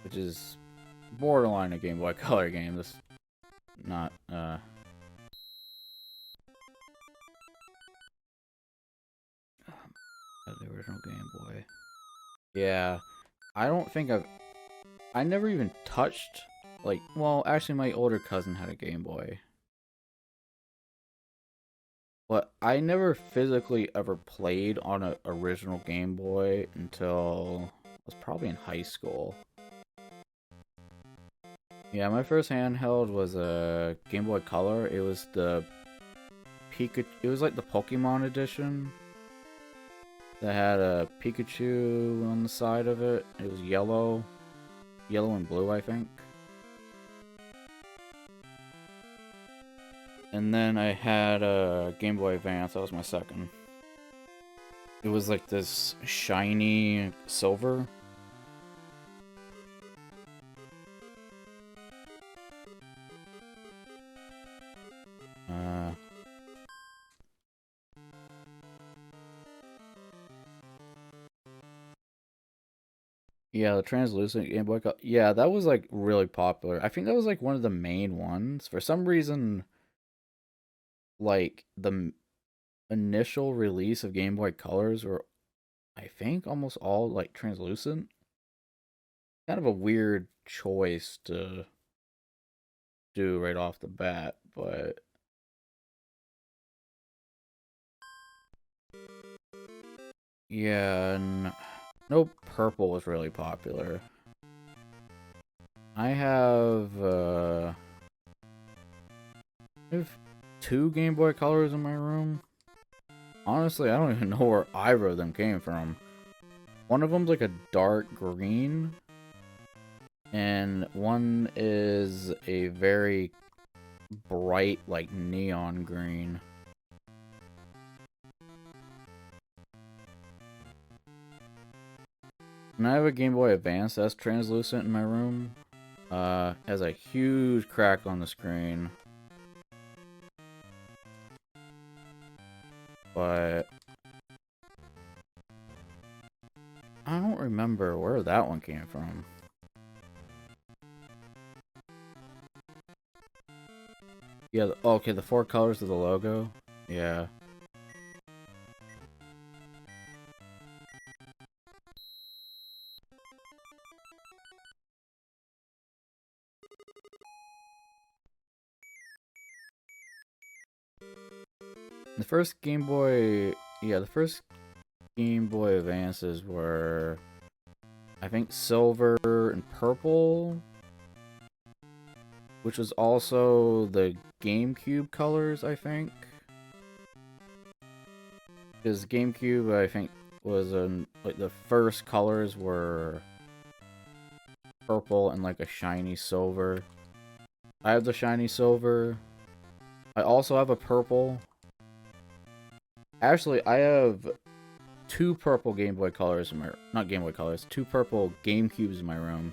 which is borderline a Game Boy Color game. This not the original Game Boy. Yeah, I don't think I never even touched, like, well, actually my older cousin had a Game Boy. But I never physically ever played on an original Game Boy until I was probably in high school. Yeah, my first handheld was a Game Boy Color. It was the Pikachu. It was like the Pokemon edition that had a Pikachu on the side of it. It was yellow and blue, I think. And then I had a Game Boy Advance. That was my second. It was like this shiny silver. Yeah, the translucent Game Boy Color. Yeah, that was like really popular. I think that was like one of the main ones. For some reason, like the initial release of Game Boy Colors were, I think, almost all like translucent. Kind of a weird choice to do right off the bat, but yeah, no, purple was really popular. I have 2 Game Boy Colors in my room. Honestly, I don't even know where either of them came from. One of them's like a dark green, and one is a very bright, like, neon green. And I have a Game Boy Advance that's translucent in my room. Has a huge crack on the screen. But I don't remember where that one came from. Yeah, okay, the 4 colors of the logo. Yeah. The first Game Boy... Yeah, the first Game Boy Advances were, I think, silver and purple, which was also the GameCube colors, I think. Because GameCube, I think, was like the first colors were purple and like a shiny silver. I have the shiny silver. I also have a purple. Actually, I have 2 purple Game Boy Colors in my... Not Game Boy Colors. 2 purple GameCubes in my room.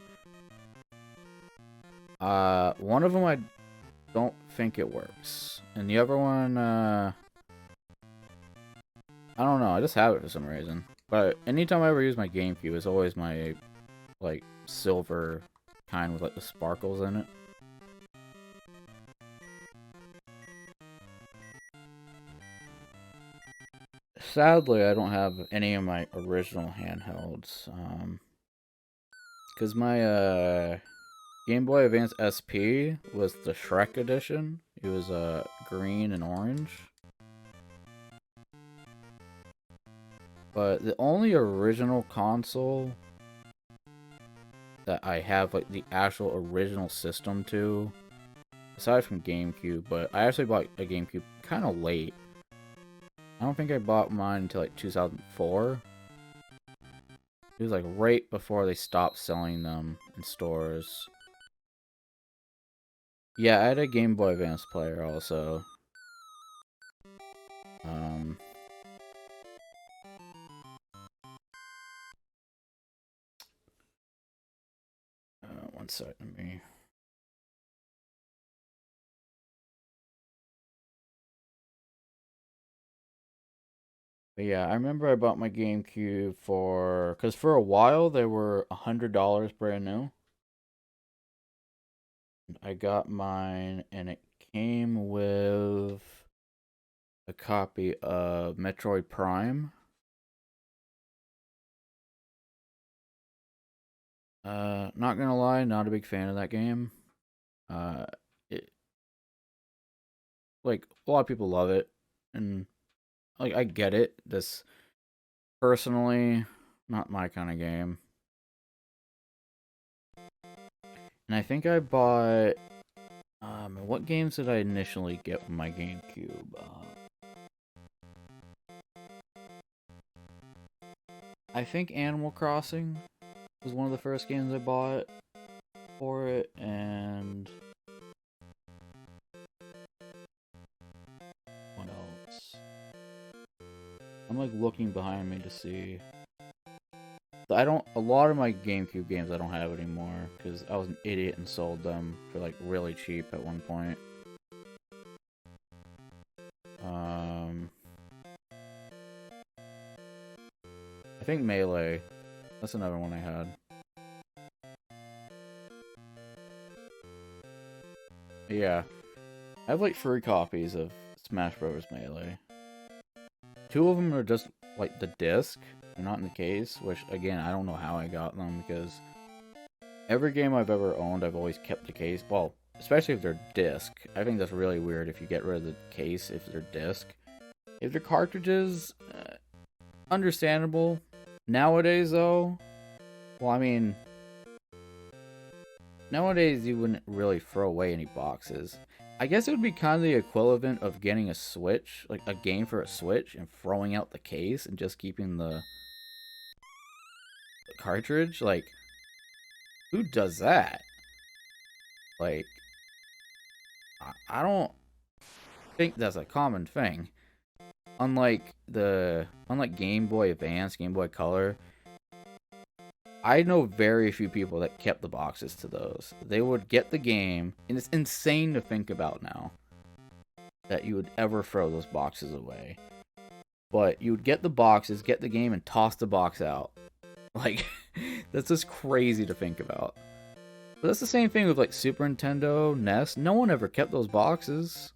One of them I don't think it works. And the other one, I don't know, I just have it for some reason. But anytime I ever use my GameCube, it's always my, like, silver kind with, like, the sparkles in it. Sadly, I don't have any of my original handhelds. Because my, Game Boy Advance SP was the Shrek edition. It was, green and orange. But the only original console that I have, like, the actual original system to, aside from GameCube, but I actually bought a GameCube kind of late. I don't think I bought mine until, like, 2004. It was, like, right before they stopped selling them in stores. Yeah, I had a Game Boy Advance player also. One second, let me... But yeah, I remember I bought my GameCube for... Because for a while, they were $100 brand new. I got mine, and it came with a copy of Metroid Prime. Not gonna lie, not a big fan of that game. It, like, a lot of people love it, and, like, I get it. This, personally, not my kind of game. And I think I bought, what games did I initially get with my GameCube? I think Animal Crossing was one of the first games I bought for it, and what else? I'm, like, looking behind me to see. A lot of my GameCube games I don't have anymore, because I was an idiot and sold them for, like, really cheap at one point. I think Melee. That's another one I had. Yeah. I have, like, 3 copies of Smash Bros. Melee. 2 of them are just, like, the disc. They're not in the case, which, again, I don't know how I got them, because every game I've ever owned, I've always kept the case. Well, especially if they're disc. I think that's really weird if you get rid of the case if they're disc. If they're cartridges, understandable. Nowadays, though, well, I mean, nowadays you wouldn't really throw away any boxes. I guess it would be kind of the equivalent of getting a Switch, like a game for a Switch, and throwing out the case and just keeping the cartridge. Like, who does that? Like, I don't think that's a common thing. Unlike Game Boy Advance, Game Boy Color, I know very few people that kept the boxes to those. They would get the game, and it's insane to think about now that you would ever throw those boxes away. But you would get the boxes, get the game, and toss the box out. Like, that's just crazy to think about. But that's the same thing with, like, Super Nintendo, NES. No one ever kept those boxes.